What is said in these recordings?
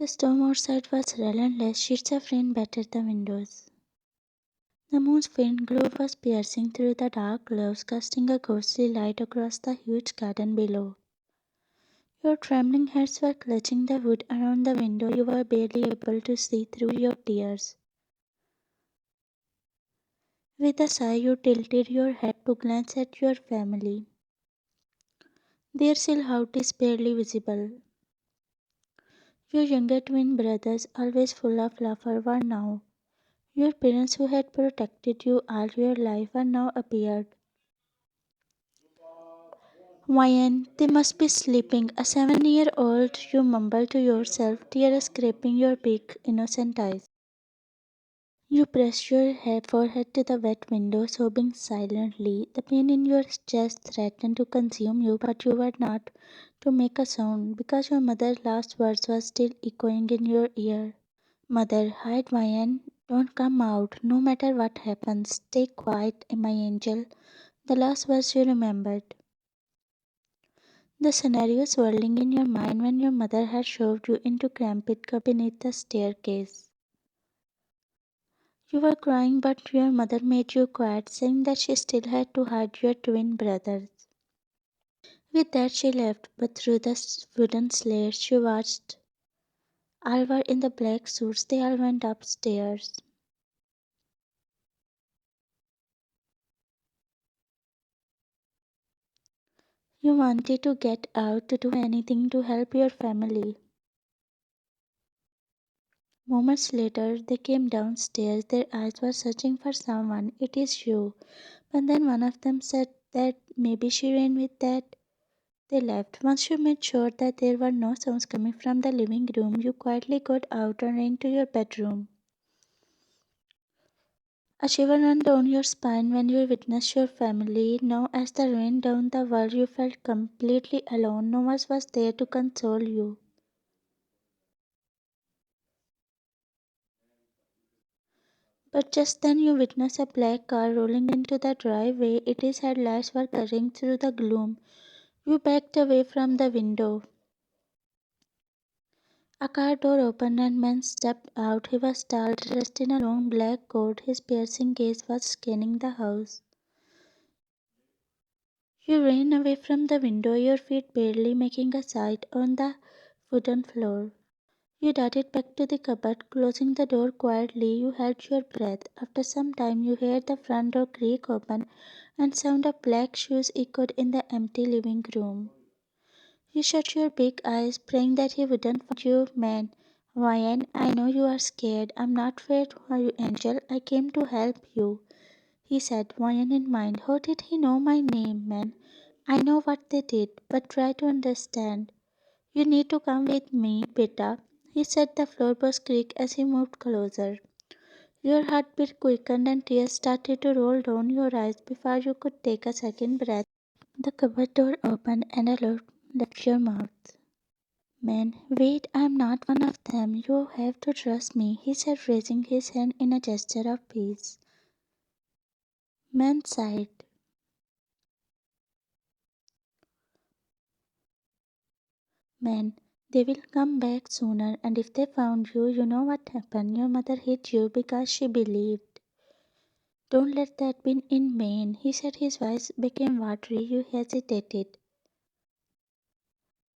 The storm outside was relentless. Sheets of rain battered the windows. The moon's faint glow was piercing through the dark clouds, casting a ghostly light across the huge garden below. Your trembling hands were clutching the wood around the window. You were barely able to see through your tears. With a sigh, you tilted your head to glance at your family. Their silhouette is barely visible. Your younger twin brothers, always full of laughter, were now. Your parents, who had protected you all your life, are now appeared. Why, they must be sleeping. A 7-year-old, you mumble to yourself, tears scraping your big, innocent eyes. You press your forehead to the wet window, sobbing silently. The pain in your chest threatened to consume you, but you were not to make a sound because your mother's last words were still echoing in your ear. Mother, hide Vian. Don't come out. No matter what happens, stay quiet, my angel. The last words you remembered. The scenario swirling in your mind when your mother had shoved you into cramped cup beneath the staircase. You were crying, but your mother made you quiet, saying that she still had to hide your twin brothers. With that, she left, but through the wooden slats she watched. All were in the black suits, they all went upstairs. You wanted to get out, to do anything to help your family. Moments later, they came downstairs. Their eyes were searching for someone. It is you. But then one of them said that maybe she ran with that. They left. Once you made sure that there were no sounds coming from the living room, you quietly got out and ran to your bedroom. A shiver ran down your spine when you witnessed your family. Now, as the rain down the world, you felt completely alone. No one was there to console you. But just then you witnessed a black car rolling into the driveway. Its headlights were cutting through the gloom. You backed away from the window. A car door opened and a man stepped out. He was tall, dressed in a long black coat. His piercing gaze was scanning the house. You ran away from the window, your feet barely making a sight on the wooden floor. You darted back to the cupboard, closing the door quietly. You held your breath. After some time, you heard the front door creak open and sound of black shoes echoed in the empty living room. You shut your big eyes, praying that he wouldn't find you, man. Ryan, I know you are scared. I'm not afraid for you, Angel. I came to help you, he said, Ryan in mind. How did he know my name, man? I know what they did, but try to understand. You need to come with me, beta. He said. The floorboards creaked as he moved closer. Your heartbeat quickened and tears started to roll down your eyes before you could take a second breath. The cupboard door opened and a look left your mouth. Man, wait, I'm not one of them. You have to trust me, he said, raising his hand in a gesture of peace. Man sighed. Man, they will come back sooner, and if they found you, you know what happened. Your mother hit you because she believed. Don't let that be in vain, he said. His voice became watery. You hesitated.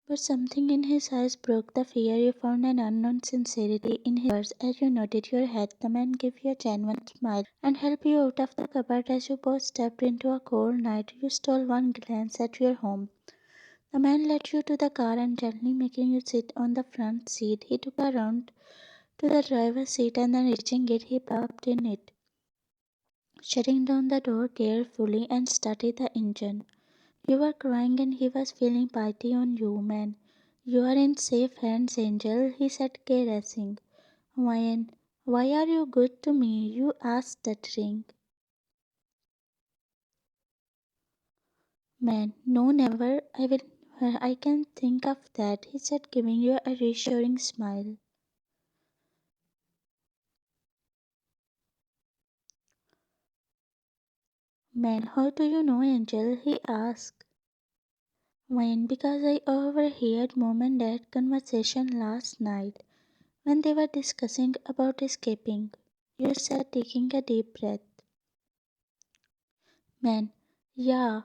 But something in his eyes broke the fear. You found an unknown sincerity in his words. As you nodded your head, the man gave you a genuine smile and helped you out of the cupboard. As you both stepped into a cold night, you stole one glance at your home. The man led you to the car and gently making you sit on the front seat, he took her around to the driver's seat and then reaching it, he popped in it, shutting down the door carefully and started the engine. You were crying and he was feeling pity on you, man. You are in safe hands, Angel, he said, caressing. Why are you good to me? You asked, stuttering. Man, no, never. I can think of that, he said, giving you a reassuring smile. Man, how do you know, Angel? He asked. When? Because I overheard Mom and Dad conversation last night. When they were discussing about escaping, you said, taking a deep breath. Man, yeah,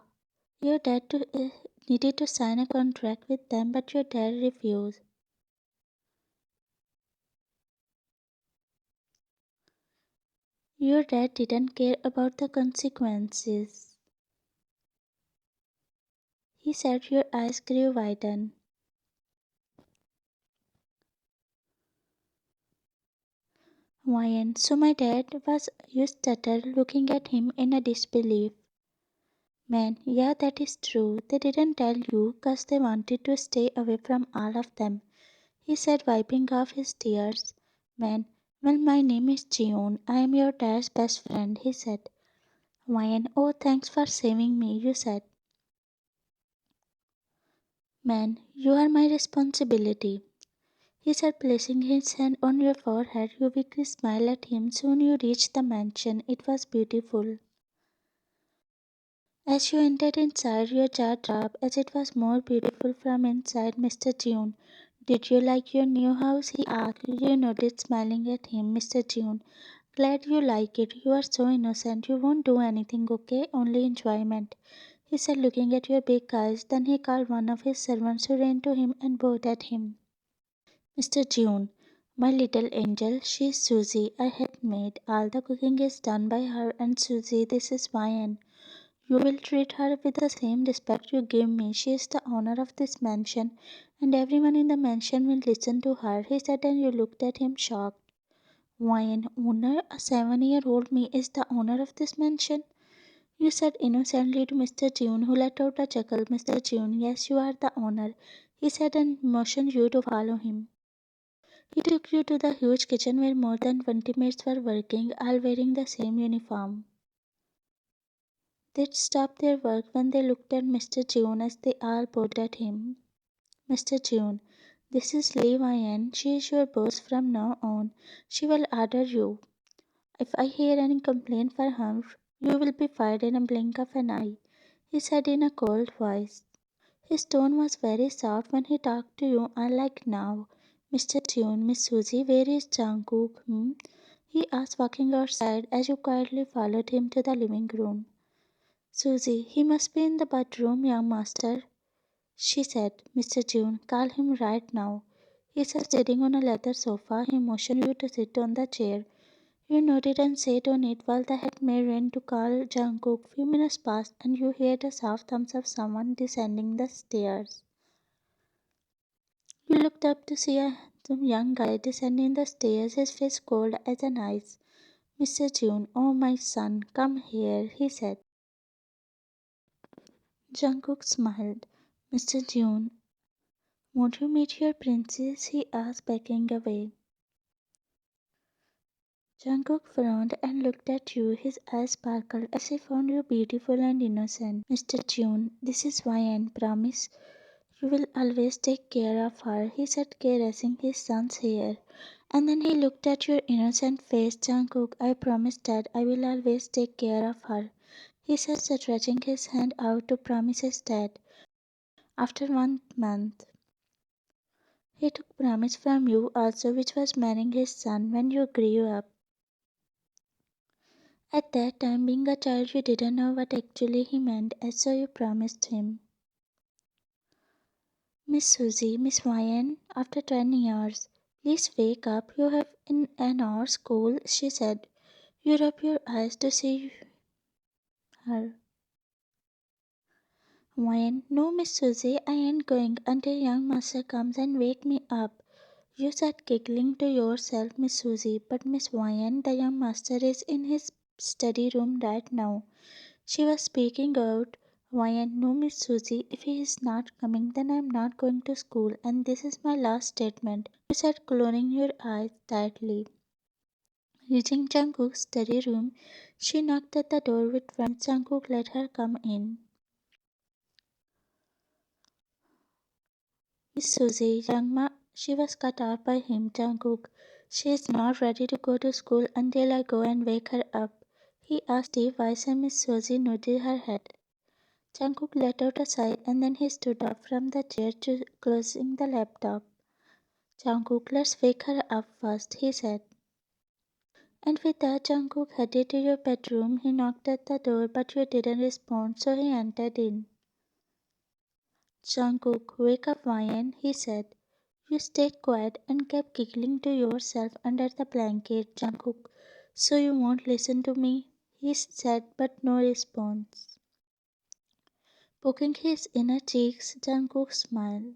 your needed to sign a contract with them, but your dad refused. Your dad didn't care about the consequences. He said your eyes grew widen. Wyan. So my dad was, you stuttered, looking at him in a disbelief. Man, yeah, that is true. They didn't tell you 'cause they wanted to stay away from all of them, he said, wiping off his tears. Man, well, my name is Jeon. I am your dad's best friend, he said. Wyan, oh, thanks for saving me, you said. Man, you are my responsibility. He said, placing his hand on your forehead. You weakly smiled at him. Soon you reached the mansion. It was beautiful. As you entered inside, your jaw dropped, as it was more beautiful from inside. Mr. June, did you like your new house? He asked. You nodded, smiling at him. Mr. June, glad you like it. You are so innocent. You won't do anything, okay? Only enjoyment, he said, looking at your big eyes. Then he called one of his servants, who ran to him and bowed at him. Mr. June, my little angel, she is Susie, I had maid. All the cooking is done by her, and Susie, this is Wyan. You will treat her with the same respect you give me. She is the owner of this mansion, and everyone in the mansion will listen to her, he said, and you looked at him shocked. Why, an owner? A 7-year-old me is the owner of this mansion? You said innocently to Mr. June, who let out a chuckle. Mr. June, yes, you are the owner, he said, and motioned you to follow him. He took you to the huge kitchen where more than 20 maids were working, all wearing the same uniform. They'd stopped their work when they looked at Mr. June, as they all bowed at him. Mr. June, this is Lee Wyan. She is your boss from now on. She will order you. If I hear any complaint for her, you will be fired in a blink of an eye, he said in a cold voice. His tone was very soft when he talked to you, unlike now. Mr. June, Miss Susie, where is Jungkook? He asked, walking outside as you quietly followed him to the living room. Susie, he must be in the bedroom, young master, she said. Mr. June, call him right now. He said, sitting on a leather sofa. He motioned you to sit on the chair. You nodded and sat on it while the head maid ran to call Jungkook. Few minutes passed and you heard a soft thumbs of someone descending the stairs. You looked up to see a handsome young guy descending the stairs, his face cold as an ice. Mr. June, oh my son, come here, he said. Jungkook smiled. Mr. June, won't you meet your princess? He asked, backing away. Jungkook frowned and looked at you. His eyes sparkled as he found you beautiful and innocent. Mr. June, this is Wyan. Promise you will always take care of her, he said, caressing his son's hair. And then he looked at your innocent face. Jungkook, I promise Dad I will always take care of her, he said, stretching his hand out to promise his dad. After 1 month, he took promise from you also, which was marrying his son when you grew up. At that time, being a child, you didn't know what actually he meant, and so you promised him. Miss Susie, Miss Wyan, after 10 years, please wake up. You have in an hour school, she said. You rub your eyes to see her. Wyan, no, Miss Susie, I ain't going until young master comes and wake me up. You said, giggling to yourself, Miss Susie, but Miss Wyan, the young master is in his study room right now. She was speaking out. Wyan, no, Miss Susie, if he is not coming, then I am not going to school, and this is my last statement, you said, closing your eyes tightly. Reaching Jungkook's study room, she knocked at the door with friends. Jungkook let her come in. Miss Susie, she was cut off by him. Jungkook, she is not ready to go to school until I go and wake her up, he asked deep voice, and Miss Susie nodded her head. Jungkook let out a sigh and then he stood up from the chair, closing the laptop. Jungkook, let's wake her up first, he said. And with that, Jungkook headed to your bedroom. He knocked at the door, but you didn't respond, so he entered in. Jungkook, wake up, Ryan, he said. You stayed quiet and kept giggling to yourself under the blanket, Jungkook. So you won't listen to me? He said, but no response. Poking his inner cheeks, Jungkook smiled.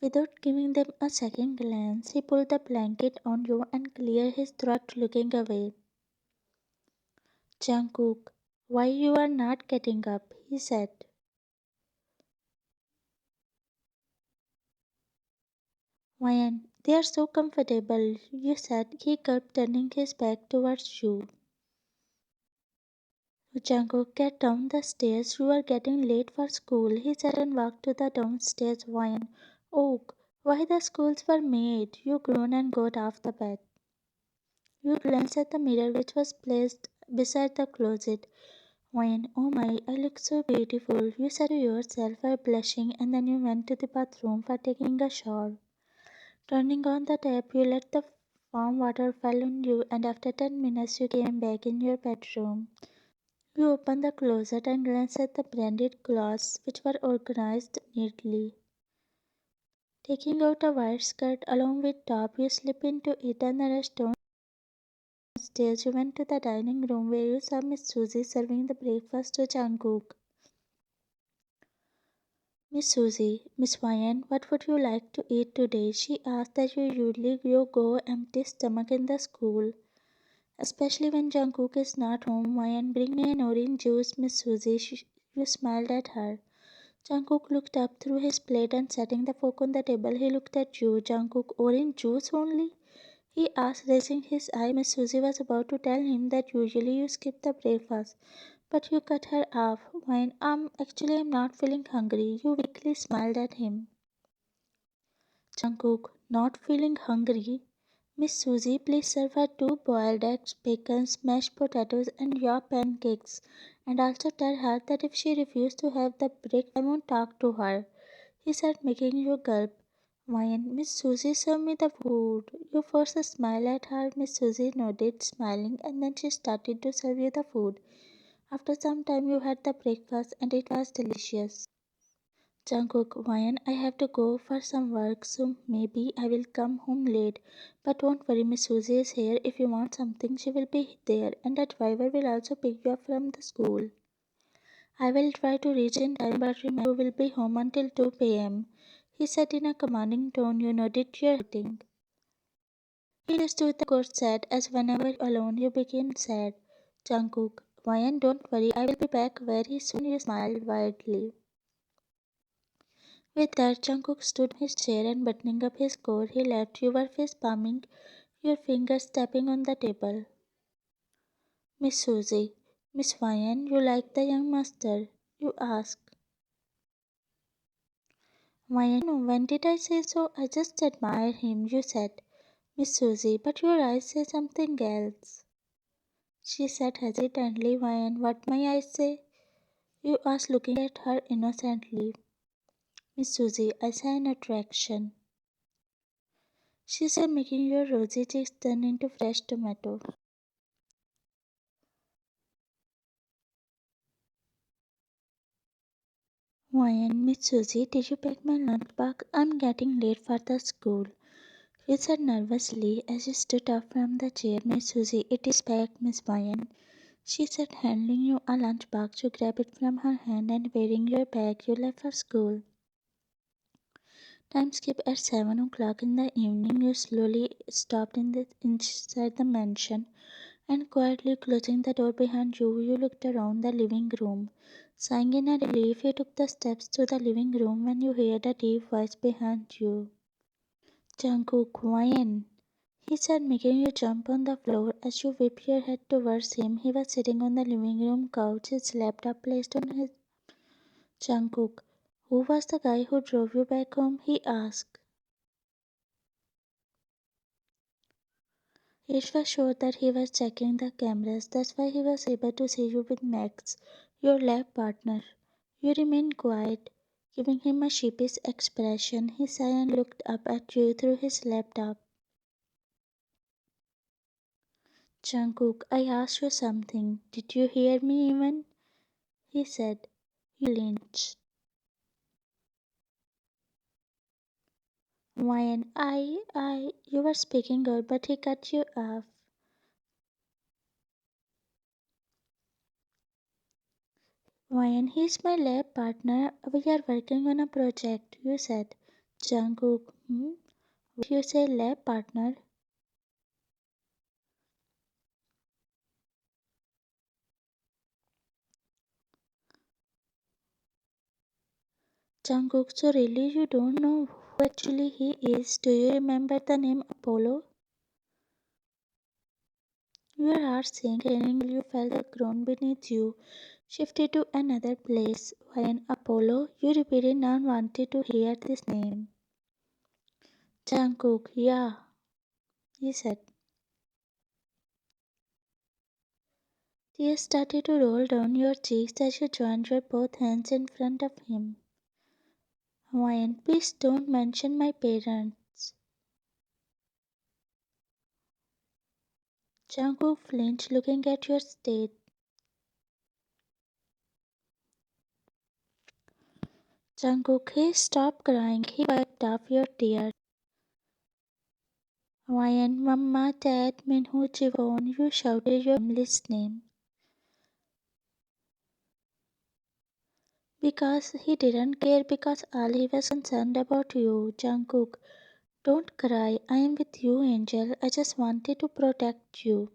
Without giving them a second glance, he pulled the blanket on you and cleared his throat, looking away. Jungkook, why you are not getting up? He said. Ryan, they are so comfortable, you said. He kept turning his back towards you. Jungkook, get down the stairs. You are getting late for school, he said and walked to the downstairs. Ryan, oh, why the schools were made? You groaned and got off the bed. You glanced at the mirror which was placed beside the closet. Ryan, oh my, I look so beautiful, you said to yourself while blushing, and then you went to the bathroom for taking a shower. Turning on the tap, you let the warm water fall on you, and after 10 minutes, you came back in your bedroom. You opened the closet and glanced at the branded clothes, which were organized neatly. Taking out a white skirt along with top, you slipped into it and the rest downstairs. You went to the dining room where you saw Miss Susie serving the breakfast to Jungkook. Miss Susie, Miss Ryan, what would you like to eat today? She asked that you usually you go empty stomach in the school. Especially when Jungkook is not home, Ryan, bring me an orange juice, Miss Susie. You smiled at her. Jungkook looked up through his plate and setting the fork on the table, he looked at you. Jungkook, orange juice only? He asked, raising his eye. Miss Susie was about to tell him that usually you skip the breakfast, but you cut her off. Wine, actually I'm not feeling hungry. You weakly smiled at him. Jungkook, not feeling hungry? Miss Susie, please serve her 2 boiled eggs, bacon, mashed potatoes, and your pancakes. And also tell her that if she refuses to have the break, I won't talk to her, he said, making you gulp. Wine, Miss Susie, serve me the food. You forced a smile at her. Miss Susie nodded, smiling, and then she started to serve you the food. After some time, you had the breakfast, and it was delicious. Jungkook, Ryan, I have to go for some work, so maybe I will come home late. But don't worry, Miss Susie is here. If you want something, she will be there, and the driver will also pick you up from the school. I will try to reach in time, but remember you will be home until 2 p.m. He said in a commanding tone. You nodded your head. He understood the got sad, as whenever you alone you became sad. Jungkook, Ryan, don't worry, I will be back very soon. You smiled widely. With that, Jungkook stood in his chair and buttoning up his coat, he left. You were face palming, your fingers tapping on the table. Miss Susie, Miss Ryan, you like the young master? You asked. Ryan, no, when did I say so? I just admire him, you said. Miss Susie, but your eyes say something else. She said hesitantly. Ryan, what my eyes say? You asked, looking at her innocently. Miss Susie, I say an attraction. She said, making your rosy cheeks turn into fresh tomato. Ryan, Miss Susie, did you pack my lunchbox? I'm getting late for the school. You said nervously as you stood up from the chair. Miss Susie, it is packed, Miss Ryan. She said, handing you a lunchbox. You grab it from her hand and wearing your bag, you left for school. Time skip at 7 o'clock in the evening. You slowly stopped inside the mansion and quietly closing the door behind you, you looked around the living room. Sighing in a relief, you took the steps to the living room when you heard a deep voice behind you. Jungkook, Ryan, he said, making you jump on the floor as you whipped your head towards him. He was sitting on the living room couch, his laptop placed on his. Jungkook, who was the guy who drove you back home? He asked. It was sure that he was checking the cameras. That's why he was able to see you with Max, your lab partner. You remained quiet, giving him a sheepish expression. He sighed and looked up at you through his laptop. Jungkook, I asked you something. Did you hear me even? He said. You flinched. Why? You were speaking good, but he cut you off. Why? He's my lab partner. We are working on a project, you said. Jungkook, Why did you say lab partner? Jungkook, so really you don't know who actually he is? Do you remember the name Apollo? Your heart sank until you felt the ground beneath you shifted to another place. Why Apollo? You repeated and wanted to hear this name. Jungkook, yeah, he said. Tears started to roll down your cheeks as you joined your both hands in front of him. Hawaiian, please don't mention my parents. Jungkook flinched, looking at your state. Jungkook, hey, stop crying. He wiped off your tears. Hawaiian, Mama, Dad, Minho, Jeon, you shouted your family's name. Because he didn't care, because all he was concerned about you. Jungkook, don't cry. I am with you, Angel. I just wanted to protect you.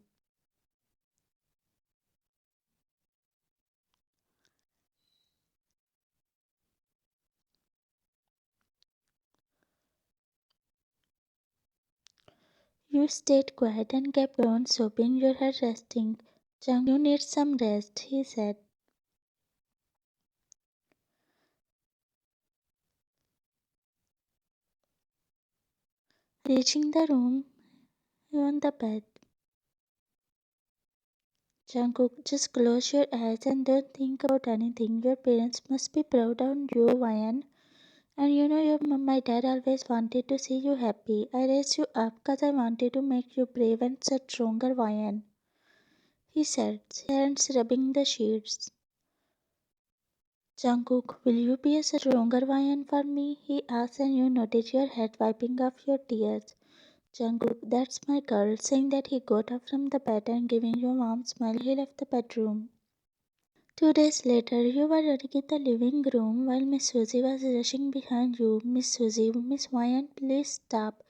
You stayed quiet and kept on sobbing, your head resting. Jungkook, you need some rest, he said. Reaching the room, you on the bed. Jungkook, just close your eyes and don't think about anything. Your parents must be proud of you, Ryan. And you know my dad always wanted to see you happy. I raised you up 'cause I wanted to make you brave and stronger, Ryan. He said, his hands rubbing the sheets. Jungkook, will you be a stronger Ryan for me? He asked and you nodded your head, wiping off your tears. Jungkook, that's my girl. Saying that, he got up from the bed and giving you a warm smile, he left the bedroom. 2 days later, you were running in the living room while Miss Susie was rushing behind you. Miss Susie, Miss Wyan, please stop.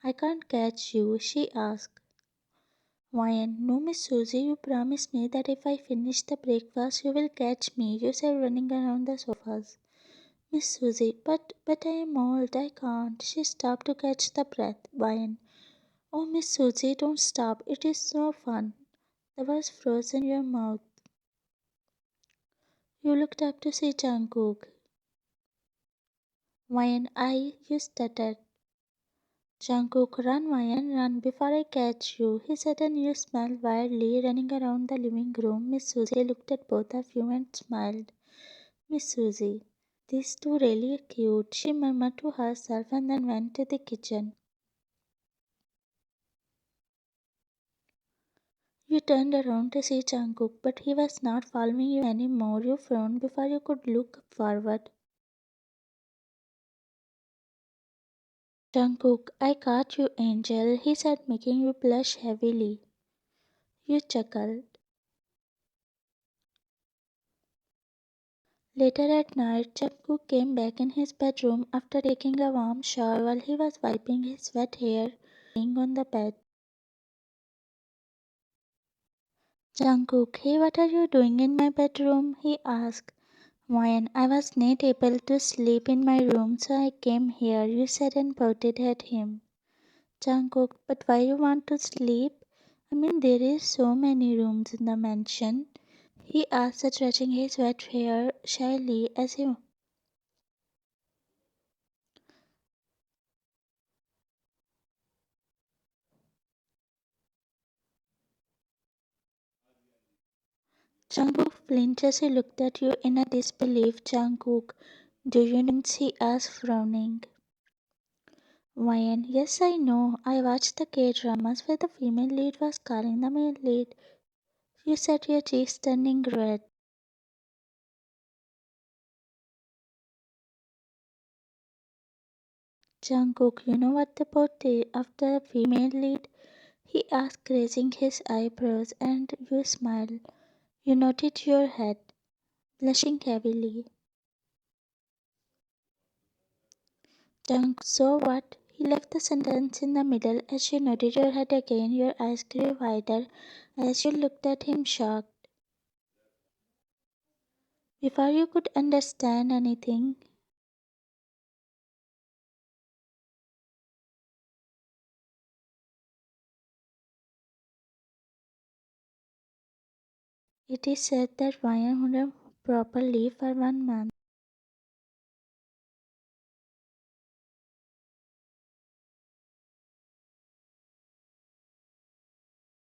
I can't catch you, she asked. Wyan, no, Miss Susie, you promised me that if I finish the breakfast, you will catch me. You said running around the sofas. Miss Susie, but I am old, I can't. She stopped to catch the breath. Wyan, oh, Miss Susie, don't stop. It is so fun. The words froze in your mouth. You looked up to see Jungkook. Wyan, you stuttered. Jungkook, run, Wyan, run before I catch you. He said, and you smiled wildly, running around the living room. Miss Susie looked at both of you and smiled. Miss Susie, these two really cute, she murmured to herself and then went to the kitchen. You turned around to see Jungkook, but he was not following you anymore. You frowned before you could look forward. Jungkook, I caught you, Angel, he said, making you blush heavily. You chuckled. Later at night, Jungkook came back in his bedroom after taking a warm shower while he was wiping his wet hair, laying on the bed. Jungkook, hey, what are you doing in my bedroom? He asked. Why, I was not able to sleep in my room, so I came here, you said and pouted at him. Jungkook, but why you want to sleep? I mean, there is so many rooms in the mansion. He asked, stretching his wet hair shyly as he. Jungkook flinched as he looked at you in a disbelief. Jungkook, do you know twins? He asked, frowning. Ryan, yes, I know. I watched the K-dramas where the female lead was calling the male lead. You said, your cheeks turning red. Jungkook, you know what about the after the female lead? He asked, raising his eyebrows, and you smiled. You nodded your head, blushing heavily. Jungkook, so what? He left the sentence in the middle. As you nodded your head again, your eyes grew wider as you looked at him shocked. Before you could understand anything, it is said that Ryan wouldn't properly for 1 month.